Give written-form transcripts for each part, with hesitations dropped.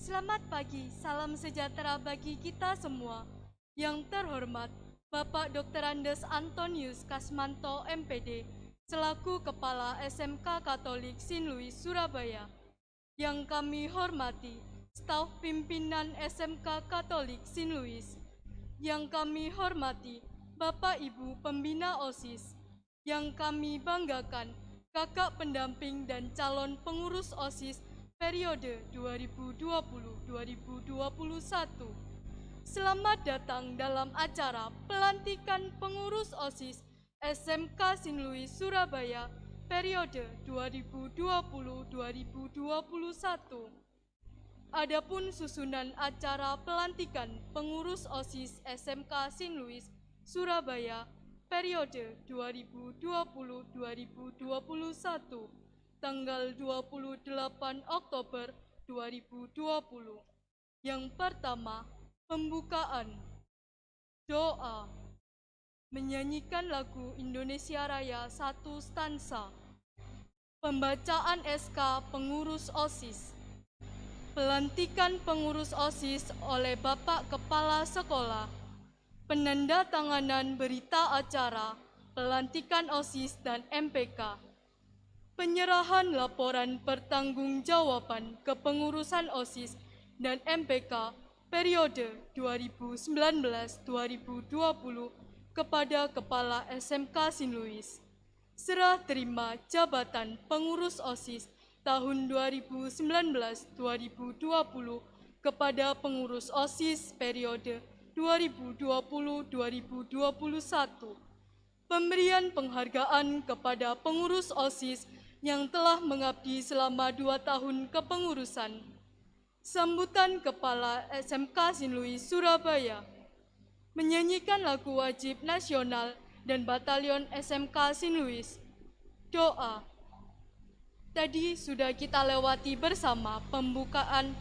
Selamat pagi, salam sejahtera bagi kita semua. Yang terhormat, Bapak Dr. Andes Antonius Kasmanto, MPD, selaku Kepala SMK Katolik Saint Louis, Surabaya. Yang kami hormati, staf pimpinan SMK Katolik Saint Louis. Yang kami hormati, Bapak Ibu Pembina OSIS. Yang kami banggakan, kakak pendamping dan calon pengurus OSIS periode 2020-2021. Selamat datang dalam acara pelantikan pengurus OSIS SMK Saint Louis Surabaya periode 2020-2021. Adapun susunan acara pelantikan pengurus OSIS SMK Saint Louis Surabaya periode 2020-2021 tanggal 28 Oktober 2020. Yang pertama, pembukaan. Doa. Menyanyikan lagu Indonesia Raya 1 stansa. Pembacaan SK pengurus OSIS. Pelantikan pengurus OSIS oleh Bapak Kepala Sekolah. Penandatanganan berita acara pelantikan OSIS dan MPK. Penyerahan laporan pertanggungjawaban kepengurusan OSIS dan MPK periode 2019-2020 kepada Kepala SMK Saint Louis. Serah terima jabatan pengurus OSIS tahun 2019-2020 kepada pengurus OSIS periode 2020-2021. Pemberian penghargaan kepada pengurus OSIS yang telah mengabdi selama 2 tahun kepengurusan. Sambutan Kepala SMK Saint Louis Surabaya. Menyanyikan lagu wajib nasional dan batalion SMK Saint Louis. Doa. Tadi sudah kita lewati bersama pembukaan,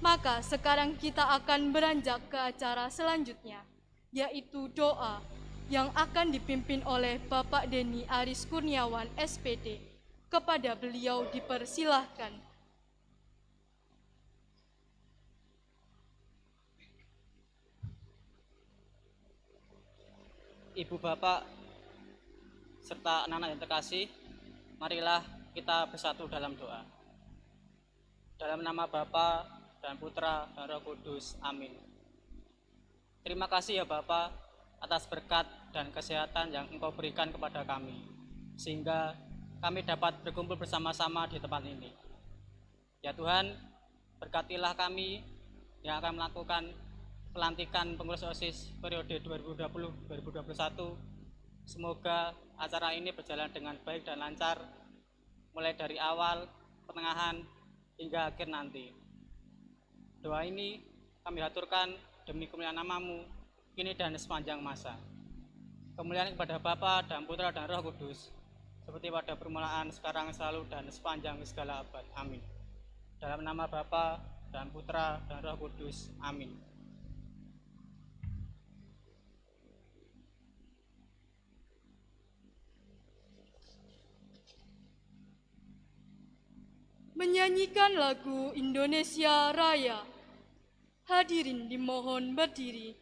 maka sekarang kita akan beranjak ke acara selanjutnya, yaitu doa yang akan dipimpin oleh Bapak Denny Aris Kurniawan, SPD. Kepada beliau dipersilahkan. Ibu bapak serta anak-anak yang terkasih, marilah kita bersatu dalam doa. Dalam nama Bapa dan Putra dan Roh Kudus, amin. Terima kasih ya Bapa atas berkat dan kesehatan yang Engkau berikan kepada kami, sehingga kami dapat berkumpul bersama-sama di tempat ini. Ya Tuhan, berkatilah kami yang akan melakukan pelantikan pengurus OSIS periode 2020-2021. Semoga acara ini berjalan dengan baik dan lancar, mulai dari awal, pertengahan, hingga akhir nanti. Doa ini kami haturkan demi kemuliaan nama-Mu, kini dan sepanjang masa. Kemuliaan kepada Bapa dan Putra dan Roh Kudus, seperti pada permulaan, sekarang, selalu, dan sepanjang segala abad. Amin. Dalam nama Bapa dan Putra dan Roh Kudus. Amin. Menyanyikan lagu Indonesia Raya. Hadirin dimohon berdiri.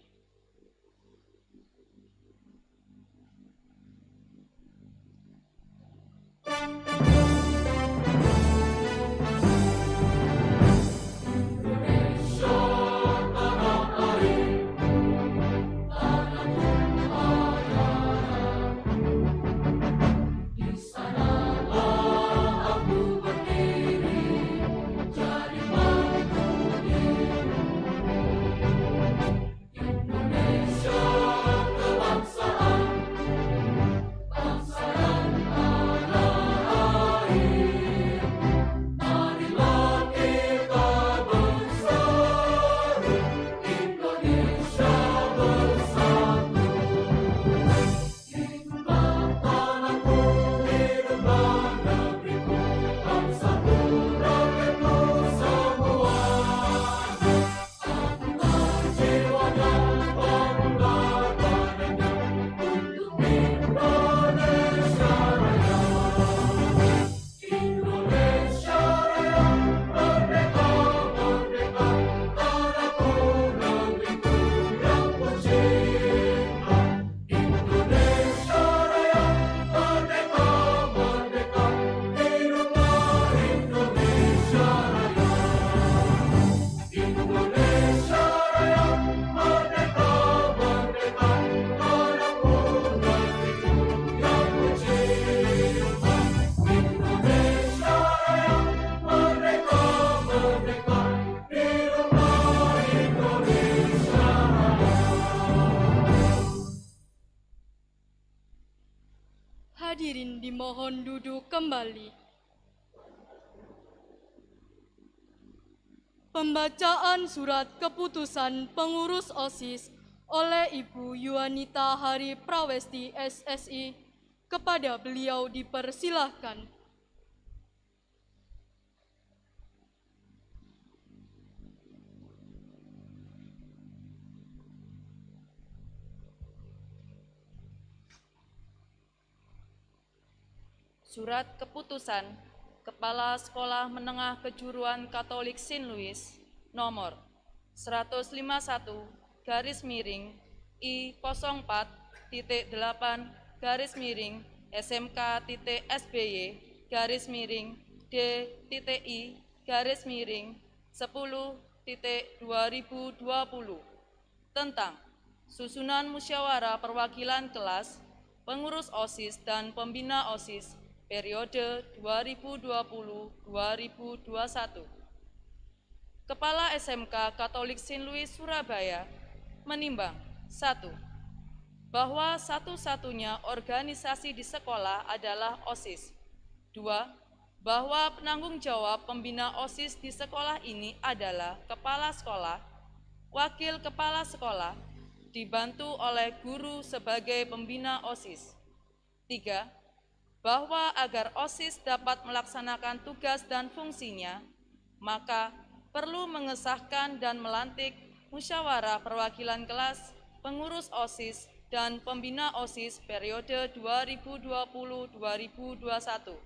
Hadirin dimohon duduk kembali. Pembacaan surat keputusan pengurus OSIS oleh Ibu Yuanita Hari Prawesti SSI, kepada beliau dipersilahkan. Surat keputusan Kepala Sekolah Menengah Kejuruan Katolik Saint Louis nomor 104-SMK-SBY-DTI-10.10/2020 tentang susunan musyawarah perwakilan kelas, pengurus OSIS dan pembina OSIS periode 2020-2021. Kepala SMK Katolik Saint Louis Surabaya menimbang 1. Bahwa satu-satunya organisasi di sekolah adalah OSIS. 2. Bahwa penanggung jawab pembina OSIS di sekolah ini adalah kepala sekolah, wakil kepala sekolah, dibantu oleh guru sebagai pembina OSIS. 3. Bahwa agar OSIS dapat melaksanakan tugas dan fungsinya, maka perlu mengesahkan dan melantik musyawarah perwakilan kelas, pengurus OSIS, dan pembina OSIS periode 2020-2021.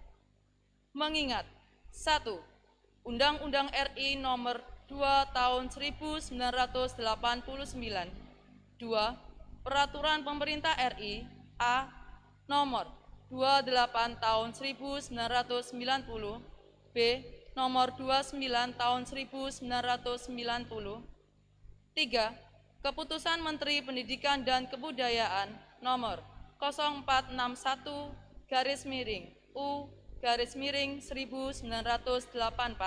Mengingat 1. Undang-Undang RI nomor 2 tahun 1989, 2. Peraturan Pemerintah RI A nomor 28 tahun 1990, B nomor 29 tahun 1990. 3. Keputusan Menteri Pendidikan dan Kebudayaan nomor 0461-U-1984.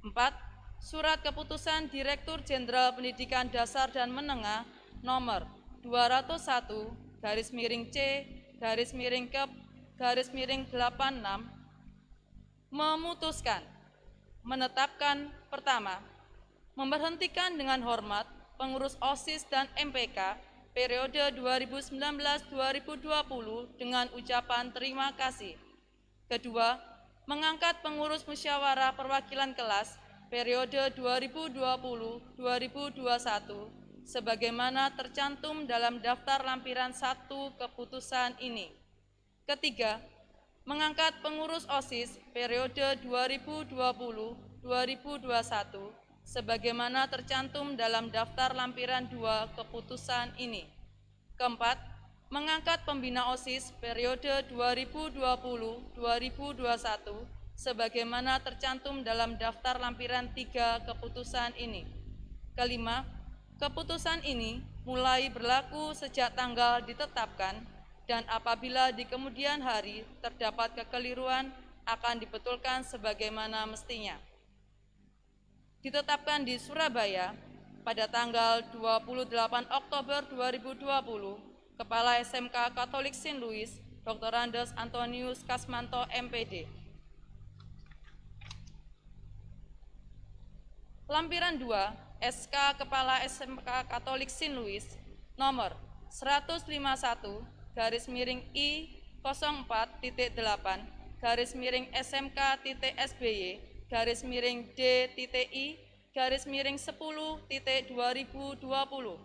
4. Surat Keputusan Direktur Jenderal Pendidikan Dasar dan Menengah nomor 201-C-Kep-86 memutuskan menetapkan pertama, memberhentikan dengan hormat pengurus OSIS dan MPK periode 2019-2020 dengan ucapan terima kasih. Kedua, mengangkat pengurus musyawarah perwakilan kelas periode 2020-2021 sebagaimana tercantum dalam daftar lampiran 1 keputusan ini. Ketiga, mengangkat pengurus OSIS periode 2020-2021 sebagaimana tercantum dalam daftar lampiran 2 keputusan ini. Keempat, mengangkat pembina OSIS periode 2020-2021 sebagaimana tercantum dalam daftar lampiran 3 keputusan ini. Kelima, keputusan ini mulai berlaku sejak tanggal ditetapkan dan apabila di kemudian hari terdapat kekeliruan akan dibetulkan sebagaimana mestinya. Ditetapkan di Surabaya pada tanggal 28 Oktober 2020, Kepala SMK Katolik Saint Louis, Dr. Andes Antonius Kasmanto, MPD. Lampiran 2, SK Kepala SMK Katolik Saint Louis, nomor 151-SMK-TT8-SMK-SBY-DTI-10-2020.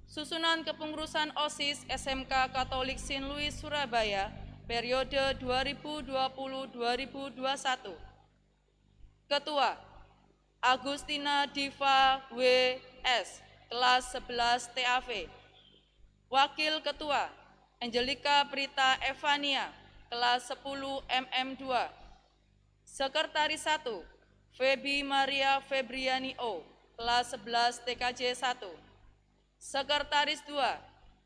Susunan kepengurusan OSIS SMK Katolik Saint Louis Surabaya periode 2020-2021. Ketua Agustina Diva W.S. kelas 11 TAV. Wakil Ketua Angelika Prita Evania kelas 10 MM2. Sekretaris 1 Feby Maria Febriani O kelas 11 TKJ 1. Sekretaris 2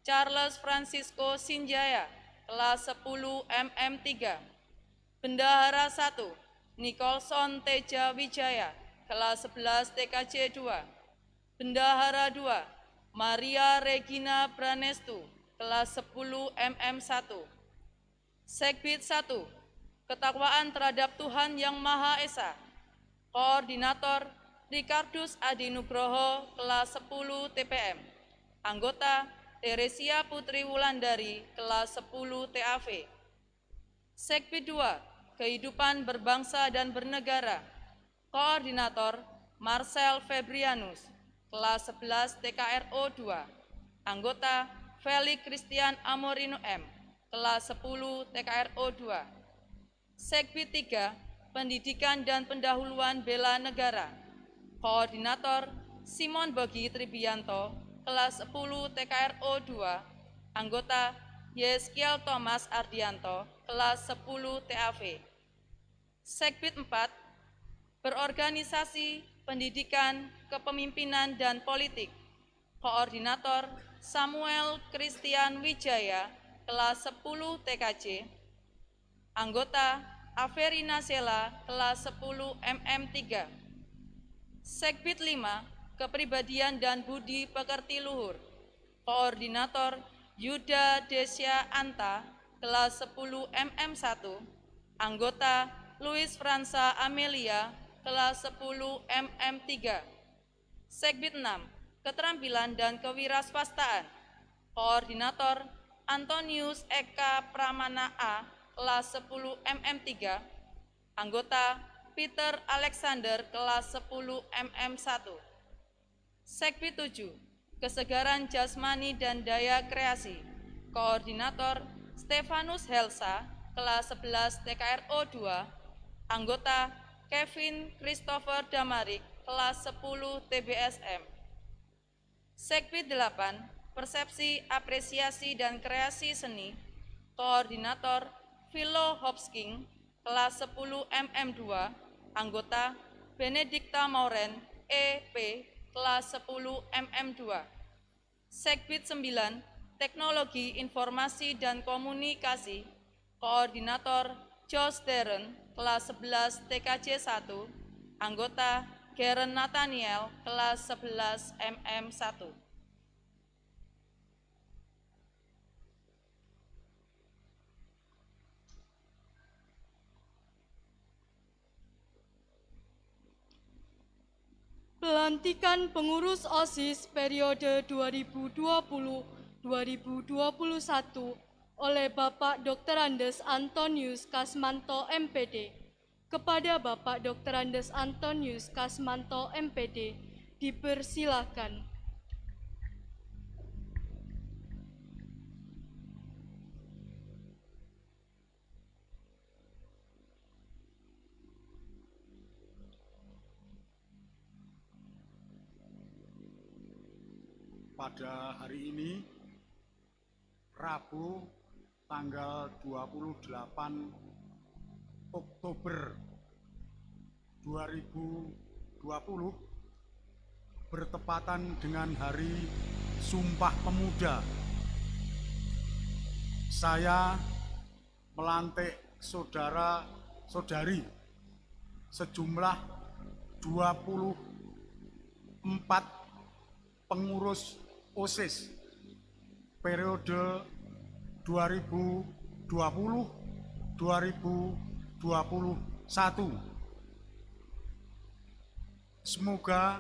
Charles Francisco Sinjaya kelas 10 MM3. Bendahara 1 Nicholson Teja Wijaya kelas 11 TKJ 2. Bendahara 2 Maria Regina Branestu kelas 10 MM1. Sekbid 1, ketakwaan terhadap Tuhan Yang Maha Esa. Koordinator Ricardus Adi Nugroho, kelas 10 TPM. Anggota Teresia Putri Wulandari, kelas 10 TAV. Sekbid 2, kehidupan berbangsa dan bernegara. Koordinator Marcel Febrianus, kelas 11 TKRO 2. Anggota Felix Christian Amorino M, kelas 10 TKRO 2. Sekbid 3, pendidikan dan pendahuluan bela negara. Koordinator Simon Bogi Tribianto, kelas 10 TKRO 2. Anggota Yeskiel Thomas Ardianto, kelas 10 TAV. Sekbid 4, berorganisasi, pendidikan, kepemimpinan, dan politik. Koordinator Samuel Christian Wijaya, kelas 10 TKJ. Anggota Averina Sela, kelas 10 MM3. Sekbid 5, kepribadian dan budi pekerti luhur. Koordinator Yuda Desya Anta, kelas 10 MM1. Anggota Luis Fransa Amelia, kelas 10 MM3. Sekbid 6, keterampilan dan kewirausahaan. Koordinator Antonius Eka Pramana A, kelas 10 MM3. Anggota Peter Alexander, kelas 10 MM1. Sekbid 7, kesegaran jasmani dan daya kreasi. Koordinator Stefanus Helsa, kelas 11 TKRO 2. Anggota Kevin Christopher Damarik, kelas 10 TBSM. Sekbid 8, persepsi, apresiasi, dan kreasi seni. Koordinator Philo Hopsking, kelas 10 MM2. Anggota Benedikta Mauren, EP, kelas 10 MM2. Sekbid 9, teknologi, informasi, dan komunikasi. Koordinator Josh Darren, kelas 11 TKJ 1. Anggota Garen Nathaniel, kelas 11 MM1. Pelantikan pengurus OSIS periode 2020-2021 oleh Bapak Dr. Andes Antonius Kasmanto MPD kepada Bapak Dr. Andes Antonius Kasmanto MPD dipersilakan. Pada hari ini, Rabu, tanggal 28 Oktober 2020, bertepatan dengan Hari Sumpah Pemuda. Saya melantik saudara-saudari sejumlah 24 pengurus OSIS periode 2020-2021. Semoga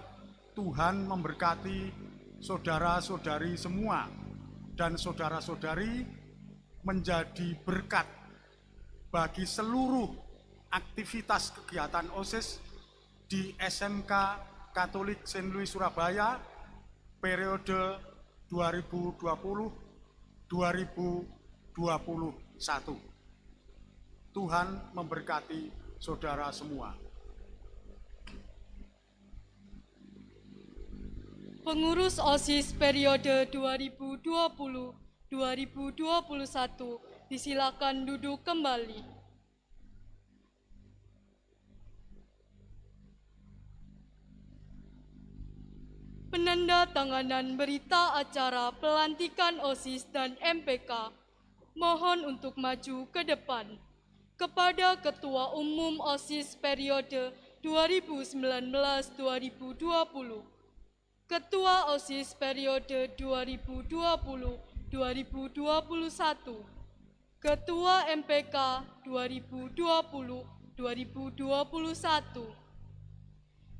Tuhan memberkati saudara-saudari semua dan saudara-saudari menjadi berkat bagi seluruh aktivitas kegiatan OSIS di SMK Katolik Saint Louis Surabaya periode 2020-2021. Tuhan memberkati saudara semua. Pengurus OSIS periode 2020-2021 disilakan duduk kembali. Penandatanganan berita acara pelantikan OSIS dan MPK mohon untuk maju ke depan. Kepada Ketua Umum OSIS periode 2019-2020, Ketua OSIS periode 2020-2021, Ketua MPK 2020-2021,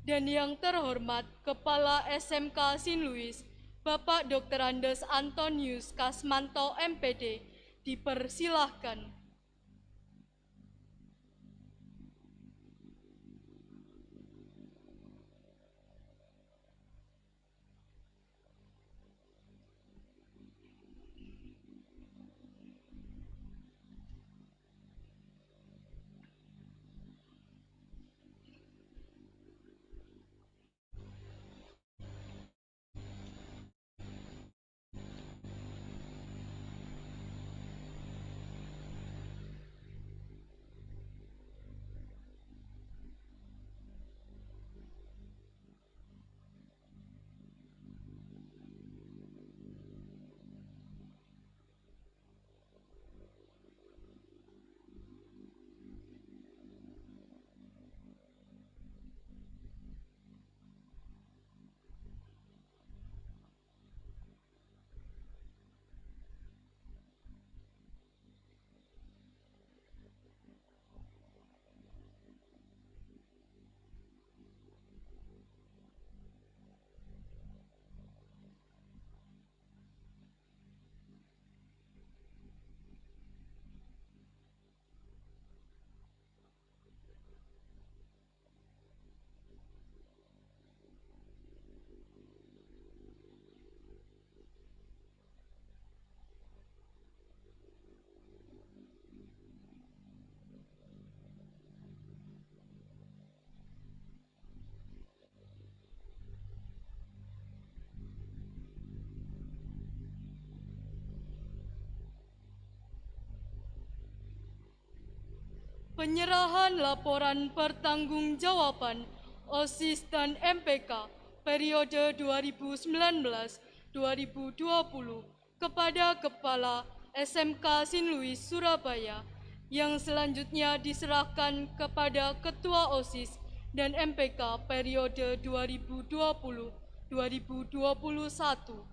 dan yang terhormat Kepala SMK Sin Luis, Bapak Dr. Andes Antonius Kasmanto MPD, dipersilahkan. Penyerahan laporan pertanggungjawaban OSIS dan MPK periode 2019-2020 kepada Kepala SMK Sin Luis Surabaya, yang selanjutnya diserahkan kepada Ketua OSIS dan MPK periode 2020-2021.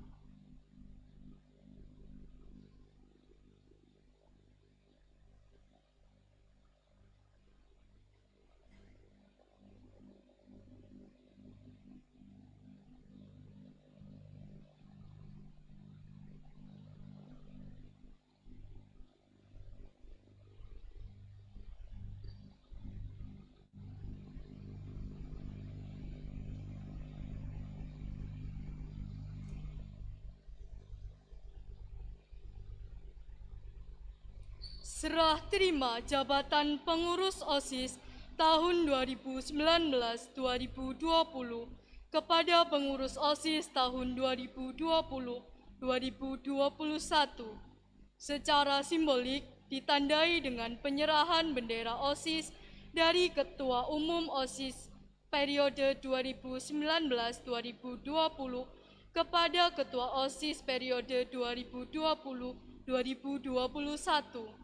Serah terima jabatan pengurus OSIS tahun 2019-2020 kepada pengurus OSIS tahun 2020-2021 secara simbolik ditandai dengan penyerahan bendera OSIS dari Ketua Umum OSIS periode 2019-2020 kepada Ketua OSIS periode 2020-2021.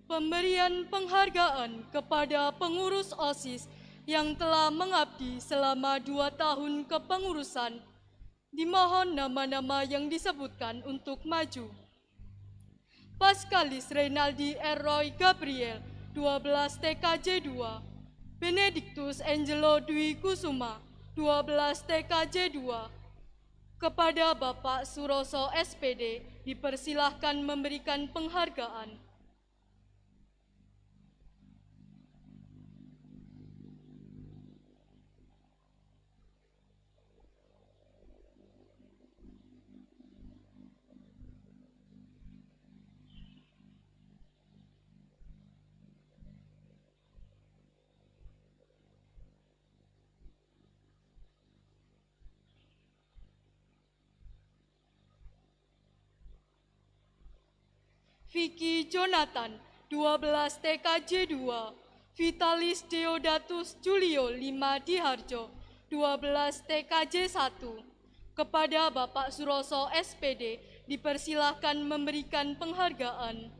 Pemberian penghargaan kepada pengurus OSIS yang telah mengabdi selama 2 tahun kepengurusan Dimohon nama-nama yang disebutkan untuk maju. Pascalis Reynaldi R. Roy Gabriel, 12 TKJ 2. Benedictus Angelo Dwi Kusuma, 12 TKJ 2. Kepada Bapak Suroso SPD dipersilahkan memberikan penghargaan. Vicky Jonathan, 12 TKJ 2. Vitalis Deodatus Julio 5 Diharjo, 12 TKJ 1. Kepada Bapak Suroso SPD dipersilahkan memberikan penghargaan.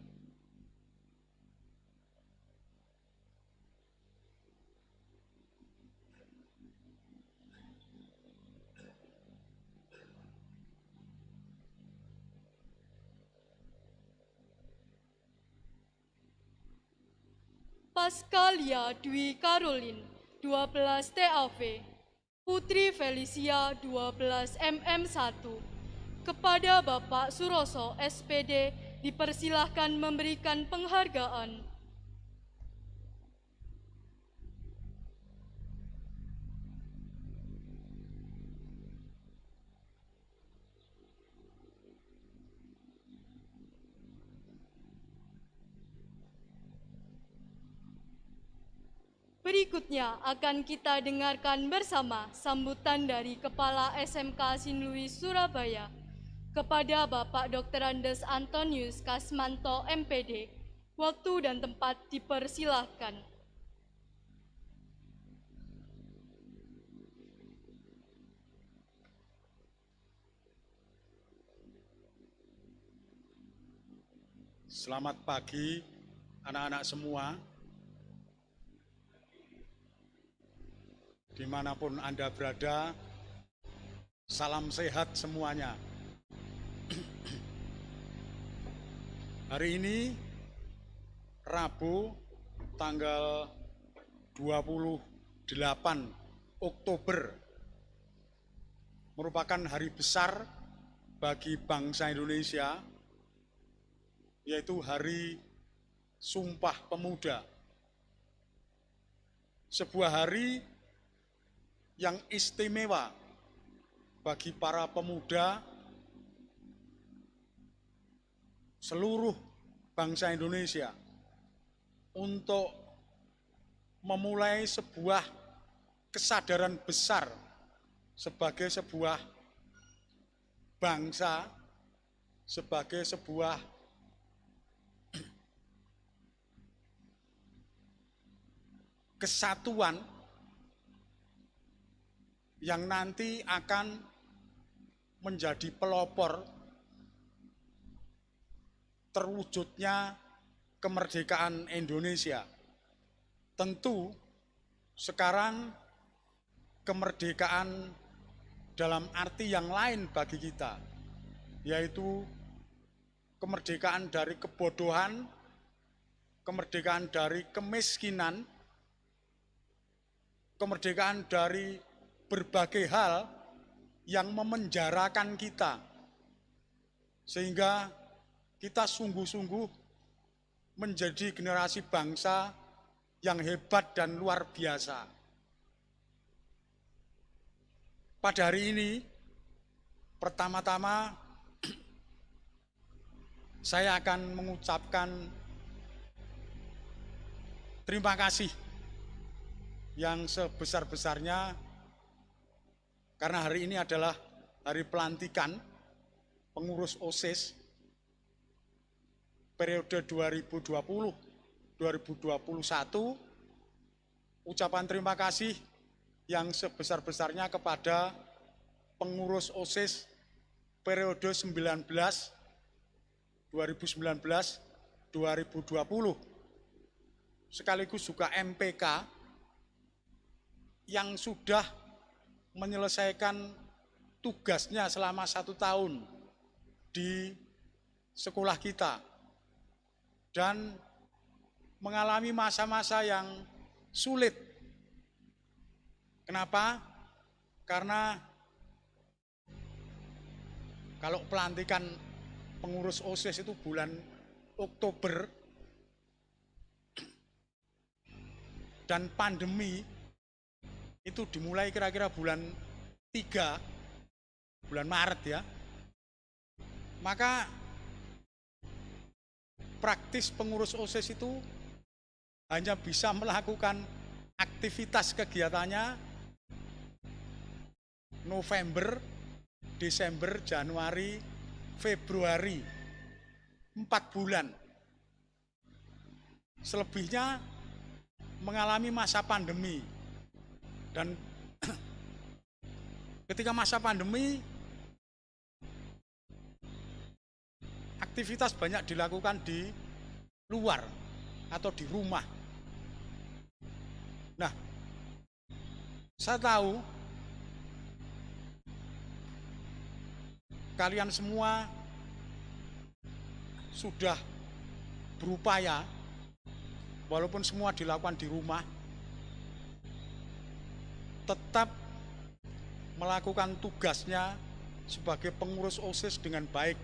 Pascalia Dwi Karolin, 12 TAV. Putri Felicia, 12 MM1. Kepada Bapak Suroso SPD dipersilahkan memberikan penghargaan. Berikutnya akan kita dengarkan bersama sambutan dari Kepala SMK Sin Louis Surabaya kepada Bapak Dr. Andes Antonius Kasmanto MPD. Waktu dan tempat dipersilahkan. Selamat pagi anak-anak semua. Dimanapun Anda berada, salam sehat semuanya. Hari ini, Rabu, tanggal 28 Oktober, merupakan hari besar bagi bangsa Indonesia, yaitu Hari Sumpah Pemuda. Sebuah hari yang istimewa bagi para pemuda seluruh bangsa Indonesia untuk memulai sebuah kesadaran besar sebagai sebuah bangsa, sebagai sebuah kesatuan yang nanti akan menjadi pelopor terwujudnya kemerdekaan Indonesia. Tentu sekarang kemerdekaan dalam arti yang lain bagi kita, yaitu kemerdekaan dari kebodohan, kemerdekaan dari kemiskinan, kemerdekaan dari berbagai hal yang memenjarakan kita, sehingga kita sungguh-sungguh menjadi generasi bangsa yang hebat dan luar biasa. Pada hari ini, pertama-tama saya akan mengucapkan terima kasih yang sebesar-besarnya, karena hari ini adalah hari pelantikan pengurus OSIS periode 2020-2021. Ucapan terima kasih yang sebesar-besarnya kepada pengurus OSIS periode 2019-2020, sekaligus juga MPK yang sudah menyelesaikan tugasnya selama 1 tahun di sekolah kita dan mengalami masa-masa yang sulit. Kenapa? Karena kalau pelantikan pengurus OSIS itu bulan Oktober dan pandemi itu dimulai kira-kira bulan 3, bulan Maret ya. Maka praktis pengurus OSIS itu hanya bisa melakukan aktivitas kegiatannya November, Desember, Januari, Februari, 4 bulan. Selebihnya mengalami masa pandemi. Dan ketika masa pandemi, aktivitas banyak dilakukan di luar atau di rumah. Nah, saya tahu kalian semua sudah berupaya, walaupun semua dilakukan di rumah, tetap melakukan tugasnya sebagai pengurus OSIS dengan baik.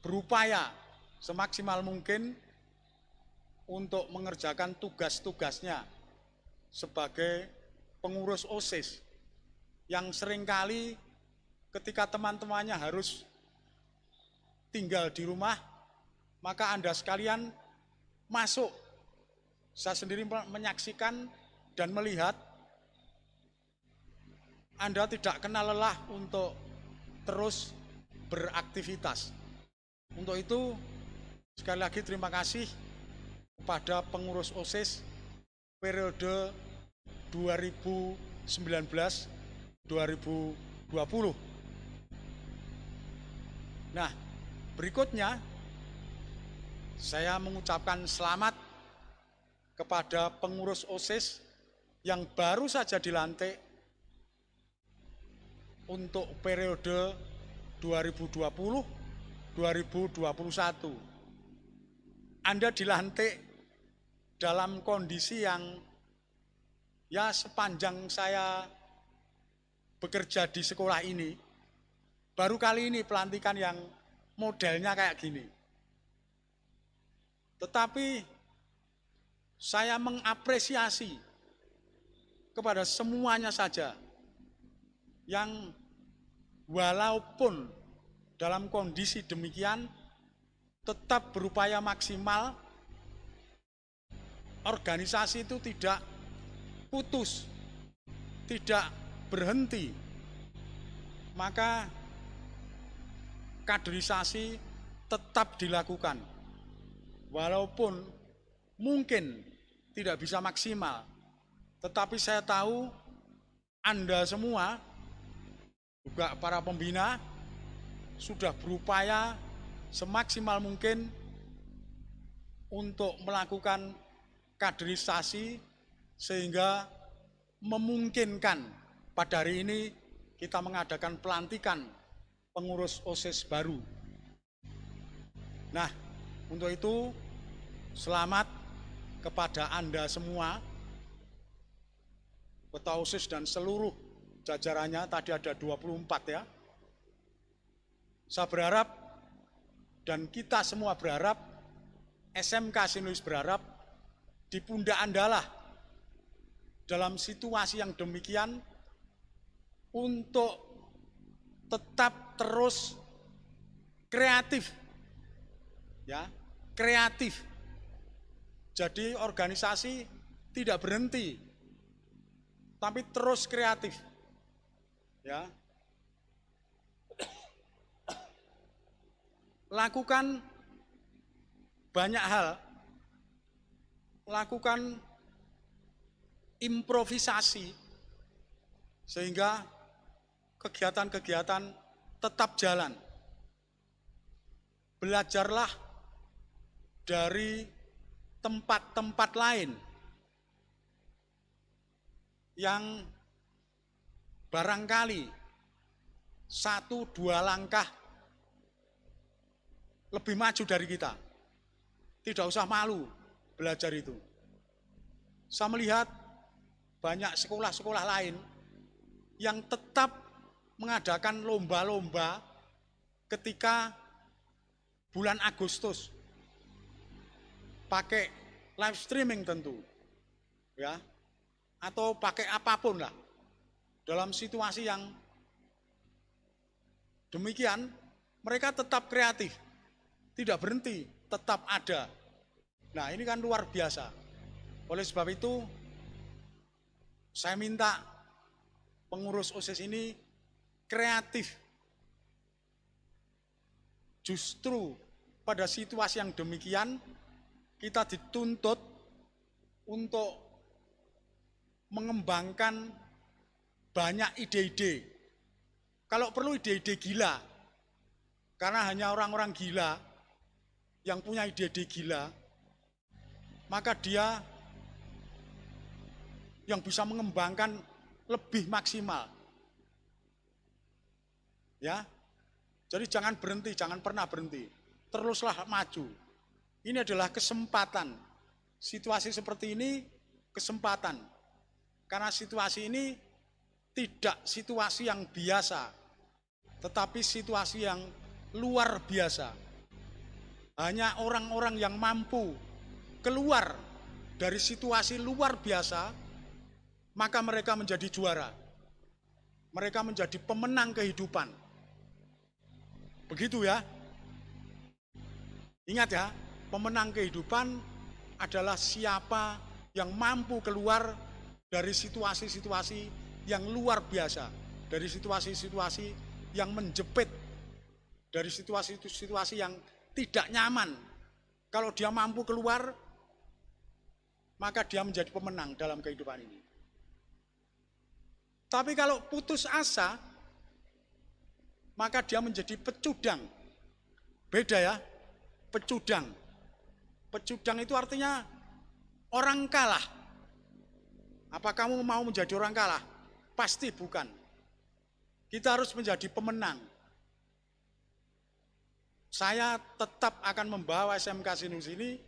Berupaya semaksimal mungkin untuk mengerjakan tugas-tugasnya sebagai pengurus OSIS yang seringkali ketika teman-temannya harus tinggal di rumah, maka Anda sekalian masuk. Saya sendiri menyaksikan dan melihat Anda tidak kenal lelah untuk terus beraktivitas. Untuk itu, sekali lagi terima kasih kepada pengurus OSIS periode 2019-2020. Nah, berikutnya saya mengucapkan selamat kepada pengurus OSIS yang baru saja dilantik untuk periode 2020-2021. Anda dilantik dalam kondisi yang ya sepanjang saya bekerja di sekolah ini, baru kali ini pelantikan yang modelnya kayak gini. Tetapi saya mengapresiasi kepada semuanya saja yang walaupun dalam kondisi demikian tetap berupaya maksimal, organisasi itu tidak putus, tidak berhenti. Maka kaderisasi tetap dilakukan. Walaupun mungkin tidak bisa maksimal, tetapi saya tahu Anda semua, juga para pembina, sudah berupaya semaksimal mungkin untuk melakukan kaderisasi sehingga memungkinkan pada hari ini kita mengadakan pelantikan pengurus OSIS baru. Nah, untuk itu selamat kepada Anda semua, Ketua OSIS dan seluruh jajarannya, tadi ada 24 ya. Saya berharap dan kita semua berharap, SMK Saint Louis berharap di pundak Anda lah dalam situasi yang demikian untuk tetap terus kreatif. Ya, kreatif. Jadi organisasi tidak berhenti, tapi terus kreatif. Ya. Lakukan banyak hal, lakukan improvisasi sehingga kegiatan-kegiatan tetap jalan. Belajarlah dari tempat-tempat lain yang barangkali 1-2 langkah lebih maju dari kita. Tidak usah malu belajar itu. Saya melihat banyak sekolah-sekolah lain yang tetap mengadakan lomba-lomba ketika bulan Agustus. Pakai live streaming tentu. Ya. Atau pakai apapun lah. Dalam situasi yang demikian, mereka tetap kreatif. Tidak berhenti, tetap ada. Nah, ini kan luar biasa. Oleh sebab itu, saya minta pengurus OSIS ini kreatif. Justru pada situasi yang demikian, kita dituntut untuk mengembangkan banyak ide-ide. Kalau perlu ide-ide gila, karena hanya orang-orang gila yang punya ide-ide gila, maka dia yang bisa mengembangkan lebih maksimal. Ya. Jadi jangan berhenti, jangan pernah berhenti. Teruslah maju. Ini adalah kesempatan. Situasi seperti ini kesempatan. Karena situasi ini tidak situasi yang biasa, tetapi situasi yang luar biasa. Hanya orang-orang yang mampu keluar dari situasi luar biasa, maka mereka menjadi juara. Mereka menjadi pemenang kehidupan. Begitu ya. Ingat ya, pemenang kehidupan adalah siapa yang mampu keluar dari situasi-situasi yang luar biasa. Dari situasi-situasi yang menjepit. Dari situasi-situasi yang tidak nyaman. Kalau dia mampu keluar, maka dia menjadi pemenang dalam kehidupan ini. Tapi kalau putus asa, maka dia menjadi pecundang. Beda ya, pecundang. Pecundang itu artinya orang kalah. Apa kamu mau menjadi orang kalah? Pasti bukan. Kita harus menjadi pemenang. Saya tetap akan membawa SMK Sinus ini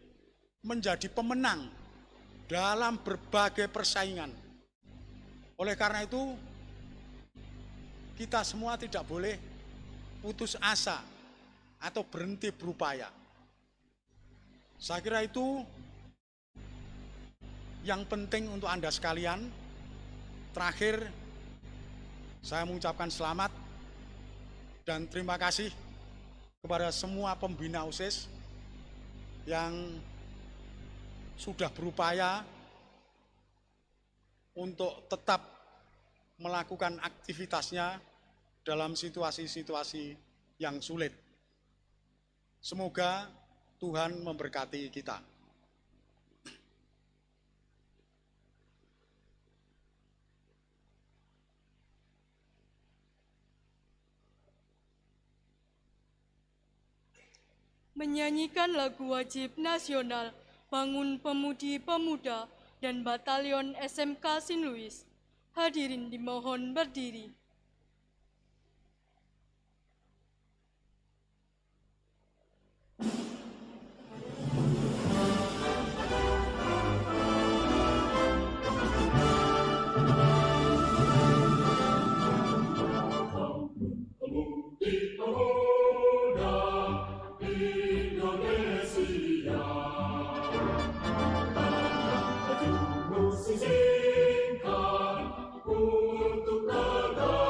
menjadi pemenang dalam berbagai persaingan. Oleh karena itu, kita semua tidak boleh putus asa atau berhenti berupaya. Saya kira itu yang penting untuk Anda sekalian. Terakhir, saya mengucapkan selamat dan terima kasih kepada semua pembina OSIS yang sudah berupaya untuk tetap melakukan aktivitasnya dalam situasi-situasi yang sulit. Semoga Tuhan memberkati kita. Menyanyikan lagu wajib nasional Bangun Pemudi Pemuda dan Batalion SMK Sin Luis. Hadirin dimohon berdiri. Musik untuk negara.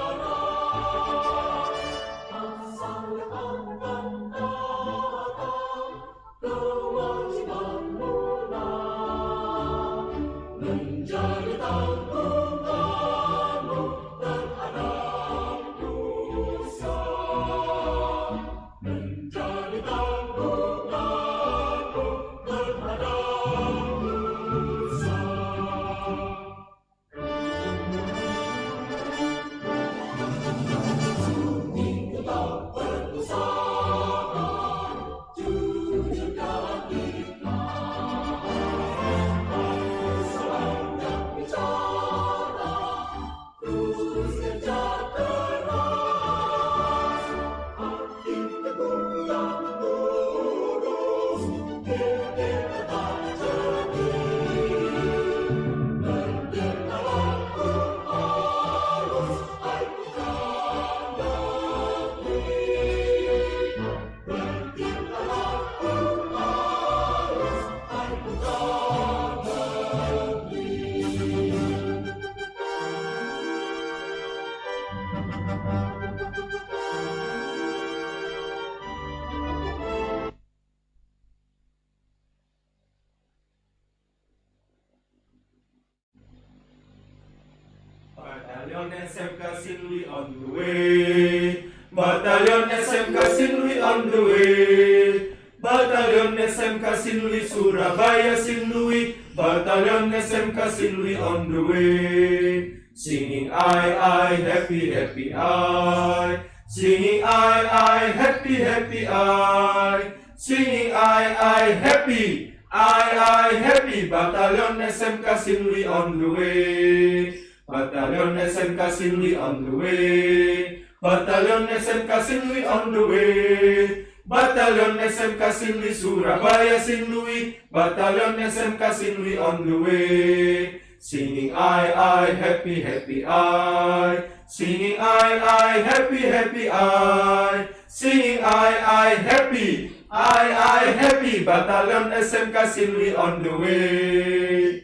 SMK Sinlui on the way. Batalion SMK Sinlui on the way. Batalion SMK Sinlui Surabaya Sinlui. Batalion SMK Sinlui on the way. Singing I, happy, happy I. Singing I, happy, happy I. Singing I, happy. I, happy. Batalion SMK Sinlui on the way. Batalion SMK Sinlui on the way. Batalion SMK Sinlui on the way. Batalion SMK Sinlui Surabaya Sinlui. Batalion SMK Sinlui on the way. Singing I, happy, happy I. Singing I, happy, happy I. Singing I, happy. I, happy. Batalion SMK Sinlui on the way.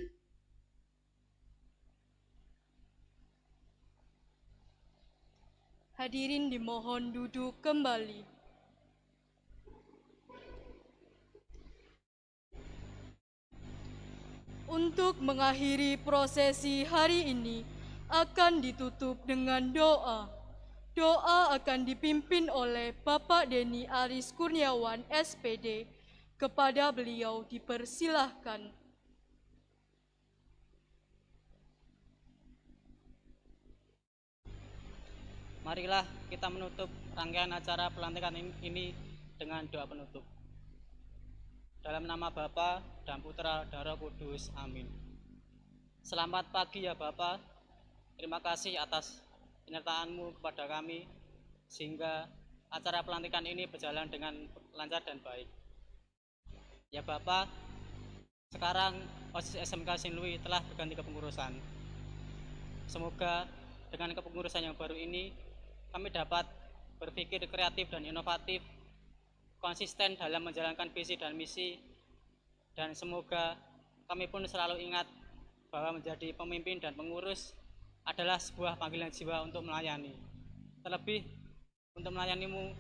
Hadirin dimohon duduk kembali. Untuk mengakhiri prosesi hari ini akan ditutup dengan doa. Doa akan dipimpin oleh Bapak Denny Aris Kurniawan, SPD. Kepada beliau dipersilahkan. Marilah kita menutup rangkaian acara pelantikan ini dengan doa penutup. Dalam nama Bapa dan Putra dan Roh Kudus, amin. Selamat pagi ya Bapa, terima kasih atas penyertaan-Mu kepada kami, sehingga acara pelantikan ini berjalan dengan lancar dan baik. Ya Bapa, sekarang OSIS SMK Sinlui telah berganti kepengurusan. Semoga dengan kepengurusan yang baru ini, kami dapat berpikir kreatif dan inovatif, konsisten dalam menjalankan visi dan misi, dan semoga kami pun selalu ingat bahwa menjadi pemimpin dan pengurus adalah sebuah panggilan jiwa untuk melayani, terlebih untuk melayani-Mu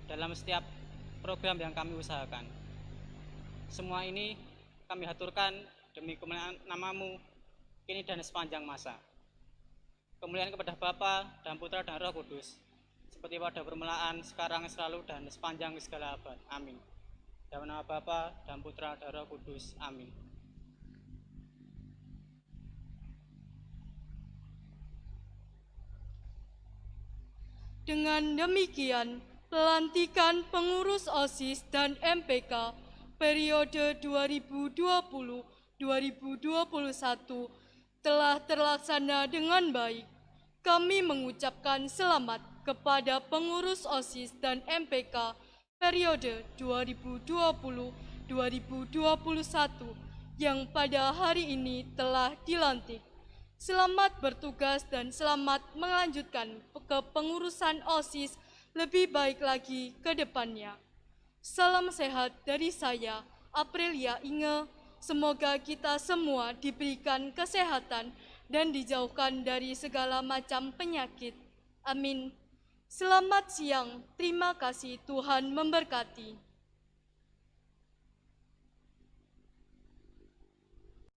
dalam setiap program yang kami usahakan. Semua ini kami haturkan demi kemuliaan nama-Mu kini dan sepanjang masa. Kemuliaan kepada Bapa dan Putra dan Roh Kudus, seperti pada permulaan, sekarang, selalu, dan sepanjang segala abad. Amin. Dalam nama Bapa dan Putra dan Roh Kudus. Amin. Dengan demikian, pelantikan pengurus OSIS dan MPK periode 2020-2021 telah terlaksana dengan baik. Kami mengucapkan selamat kepada pengurus OSIS dan MPK periode 2020-2021 yang pada hari ini telah dilantik. Selamat bertugas dan selamat melanjutkan kepengurusan OSIS lebih baik lagi ke depannya. Salam sehat dari saya, Aprilia Inge. Semoga kita semua diberikan kesehatan dan dijauhkan dari segala macam penyakit. Amin. Selamat siang, terima kasih, Tuhan memberkati.